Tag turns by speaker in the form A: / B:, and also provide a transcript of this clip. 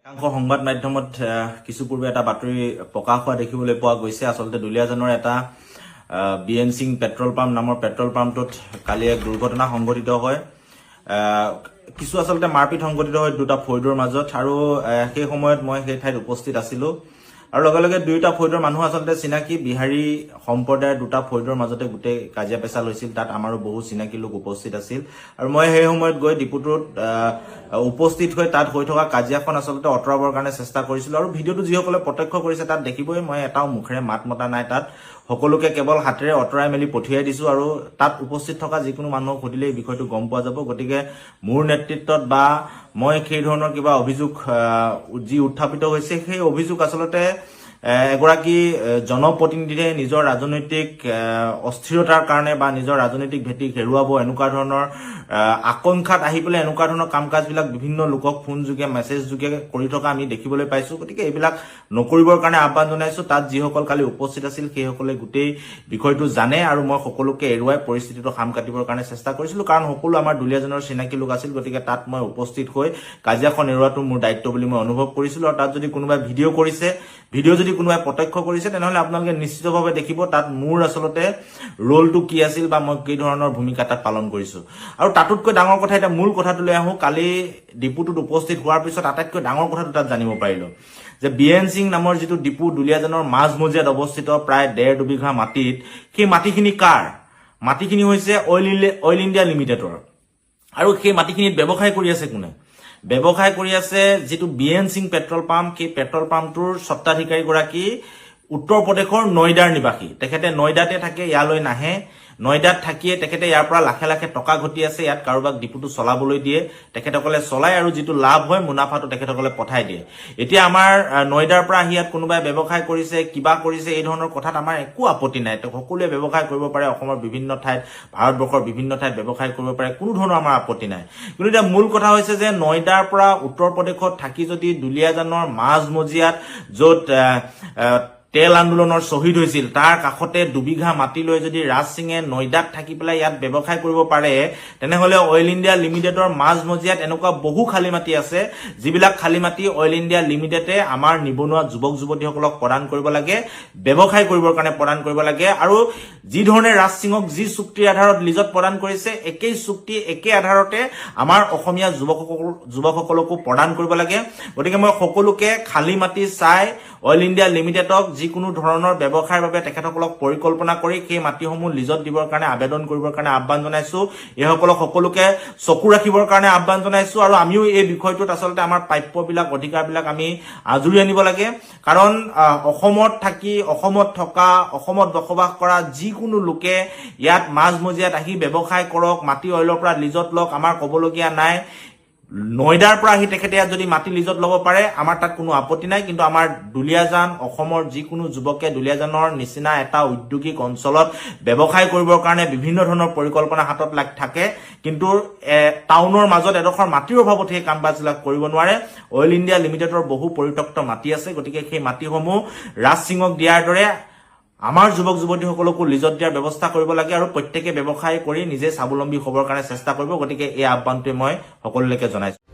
A: সংবাদ মাধ্যমত কিছু পূৰ্বে এটা বাতৰি প্ৰকাশ হোৱা দেখিবলৈ পোৱা গৈছে। আসলতে দুলিয়াজানৰ এটা বিএন সিং পেট্ৰল পাম্প নামৰ পেট্ৰল পাম্পটোত কালি এক দুৰ্ঘটনা সংঘটিত হয়। কিছু আসলতে মাৰপিট সংঘটিত হয় দুটা ফৈদৰ মাজত, আৰু সেই সময়ত মই সেই ঠাইত উপস্থিত আছিলো। আৰু লগে লগে দুয়োটা ফৈদৰ মানুহ আসলতে চিনাকি বিহাৰী সম্প্ৰদায়ৰ দুটা ফৈদৰ মাজতে গোটেই কাজিয়া পেচাল হৈছিল। তাত আমাৰো বহু চিনাকি লোক উপস্থিত আছিল, আৰু মই সেই সময়ত গৈ ডিপুটোত উপস্থিত হৈ তাত হৈ থকা কাজিয়াখন আসলতে অঁতৰাবৰ কাৰণে চেষ্টা কৰিছিলো। আৰু ভিডিঅ'টো যিসকলে প্ৰত্যক্ষ কৰিছে তাত দেখিবই মই এটাও মুখেৰে মাত মতা নাই। তাত সকলোকে কেৱল হাতেৰে অঁতৰাই মেলি পঠিয়াই দিছো, আৰু তাত উপস্থিত থকা যিকোনো মানুহক সুধিলে এই বিষয়টো গম পোৱা যাব। গতিকে মোৰ নেতৃত্বত বা মই সেই ধৰণৰ কিবা অভিযোগ যি উত্থাপিত হৈছে, সেই অভিযোগ আসলতে এগৰাকী জনপ্ৰতিনিধিয়ে নিজৰ ৰাজনৈতিক অস্থিৰতাৰ কাৰণে বা নিজৰ ৰাজনৈতিক ভেটি হেৰুৱাব এনেকুৱা ধৰণৰ আকাংক্ষাত আহি পেলাই এনেকুৱা ধৰণৰ কাম কাজবিলাক বিভিন্ন লোকক ফোন যোগে মেছেজ যোগে কৰি থকা আমি দেখিবলৈ পাইছো। গতিকে এইবিলাক নকৰিবৰ কাৰণে আহ্বান জনাইছো। তাত যিসকল কালি উপস্থিত আছিল সেইসকলে গোটেই বিষয়টো জানে, আৰু মই সকলোকে এৰুৱাই পৰিস্থিতিটো সাম কাটিবৰ কাৰণে চেষ্টা কৰিছিলো, কাৰণ সকলো আমাৰ দুলিয়াজানৰ চিনাকি লোক আছিল। গতিকে তাত মই উপস্থিত হৈ কাজিয়াখন এৰুৱাটো মোৰ দায়িত্ব বুলি মই অনুভৱ কৰিছিলো। আৰু তাত যদি কোনোবাই ভিডিঅ' যদি কোনোবাই প্ৰত্যক্ষ কৰিছে তেনেহলে আপোনালোকে নিশ্চিতভাৱে দেখিব তাত মোৰ আচলতে ৰোলটো কি আছিল বা মই কি ধৰণৰ ভূমিকা তাত পালন কৰিছো। আৰু তাতোতকৈ ডাঙৰ কথা, এতিয়া মূল কথাটোলৈ আহো। কালি ডিপুটোত উপস্থিত হোৱাৰ পিছত আটাইতকৈ ডাঙৰ কথাটো তাত জানিব পাৰিলো যে বিএন সিং নামৰ যিটো ডিপু দুলিয়াজানৰ মাজমজিয়াত অৱস্থিত প্ৰায় 1.5-2 বিঘা মাটিত, সেই মাটিখিনি কাৰ? মাটিখিনি হৈছে অইল ইণ্ডিয়া লিমিটেডৰ। আৰু সেই মাটিখিনিত ব্যৱসায় কৰি আছে কোনে? ব্যৱসায় কৰি আছে যিটো বিএন সিং পেট্ৰল পাম্প। সেই পেট্ৰল পাম্পটোৰ স্বত্বাধিকাৰীগৰাকী উত্তৰ প্ৰদেশৰ নয়দাৰ নিবাসী। তেখেতে নয়দাতে থাকে, ইয়ালৈ নাহে। নয়দাত থাকিয়ে তেখেতে ইয়াৰ পৰা লাখে লাখে টকা ঘটি আছে। ইয়াত কাৰোবাক ডিপুটো চলাবলৈ দিয়ে, তেখেতসকলে চলায়, আৰু যিটো লাভ হয় মুনাফাটো তেখেতসকলে পঠাই দিয়ে। এতিয়া আমাৰ নয়দাৰ পৰা আহি ইয়াত কোনোবাই ব্যৱসায় কৰিছে, কিবা কৰিছে, এই ধৰণৰ কথাত আমাৰ একো আপত্তি নাই। সকলোৱে ব্যৱসায় কৰিব পাৰে, অসমৰ বিভিন্ন ঠাইত, ভাৰতবৰ্ষৰ বিভিন্ন ঠাইত ব্যৱসায় কৰিব পাৰে, কোনো ধৰণৰ আমাৰ আপত্তি নাই। কিন্তু এতিয়া মূল কথা হৈছে যে নয়দাৰ পৰা উত্তৰ প্ৰদেশত থাকি যদি দুলিয়াজানৰ মাজমজিয়াত য'ত তেল আন্দোলনৰ শ্বহীদ হৈছিল তাৰ কাষতে 2 বিঘা মাটি লৈ যদি ৰাজ সিঙে নয়দাত থাকি পেলাই ইয়াত ব্যৱসায় কৰিব পাৰে, তেনেহলে অইল ইণ্ডিয়া লিমিটেডৰ মাজমজিয়াত এনেকুৱা বহু খালী মাটি আছে, যিবিলাক খালী মাটি অইল ইণ্ডিয়া লিমিটেডে আমাৰ নিবনুৱা যুৱক যুৱতীসকলক প্ৰদান কৰিব লাগে, ব্যৱসায় কৰিবৰ কাৰণে প্ৰদান কৰিব লাগে। আৰু যি ধৰণে ৰাজ সিঙক যি চুক্তিৰ আধাৰত লিজত প্ৰদান কৰিছে, একেই চুক্তি একে আধাৰতে আমাৰ অসমীয়া যুৱকসকলকো প্ৰদান কৰিব লাগে। গতিকে মই সকলোকে খালী মাটি চাই অইল ইণ্ডিয়া লিমিটেডক যিকোনো ধৰণৰ ব্যৱসায়ৰ বাবে তেখেতসকলক পৰিকল্পনা কৰি সেই মাটিসমূহ লিজত দিবৰ কাৰণে আবেদন কৰিবৰ কাৰণে আহ্বান জনাইছো। এইসকলক সকলোকে চকু ৰাখিবৰ কাৰণে আহ্বান জনাইছো। আৰু আমিও এই বিষয়টোত আচলতে আমাৰ প্ৰাপ্যবিলাক অধিকাৰবিলাক আমি আজৰি আনিব লাগে, কাৰণ অসমত থাকি, অসমত থকা, অসমত বসবাস কৰা যিকোনো লোকে ইয়াত মাজমজিয়াত আহি ব্যৱসায় কৰক, মাটি অইলৰ পৰা লিজত লওক, আমাৰ ক'বলগীয়া নাই। নয়দাৰ পৰা আহি তেখেতে ইয়াত যদি মাটি লিজত ল'ব পাৰে, আমাৰ তাত কোনো আপত্তি নাই। কিন্তু আমাৰ দুলিয়াজান, অসমৰ যিকোনো যুৱকে দুলিয়াজানৰ নিচিনা এটা ঔদ্যোগিক অঞ্চলত ব্যৱসায় কৰিবৰ কাৰণে বিভিন্ন ধৰণৰ পৰিকল্পনা হাতত থাকে, কিন্তু টাউনৰ মাজত এডোখৰ মাটিৰ অভাৱত সেই কাম কাজবিলাক কৰিব নোৱাৰে। অইল ইণ্ডিয়া লিমিটেডৰ বহু পৰিত্যক্ত মাটি আছে। গতিকে সেই মাটিসমূহ ৰাজ সিঙক দিয়াৰ দৰে আমাৰ যুৱক যুৱতীসকলকো লিজত দিয়াৰ ব্যৱস্থা কৰিব লাগে, আৰু প্ৰত্যেকে ব্যৱসায় কৰি নিজে স্বাৱলম্বী হ'বৰ কাৰণে চেষ্টা কৰিব। গতিকে এই আহ্বানটোৱে মই সকলোলৈকে জনাইছো।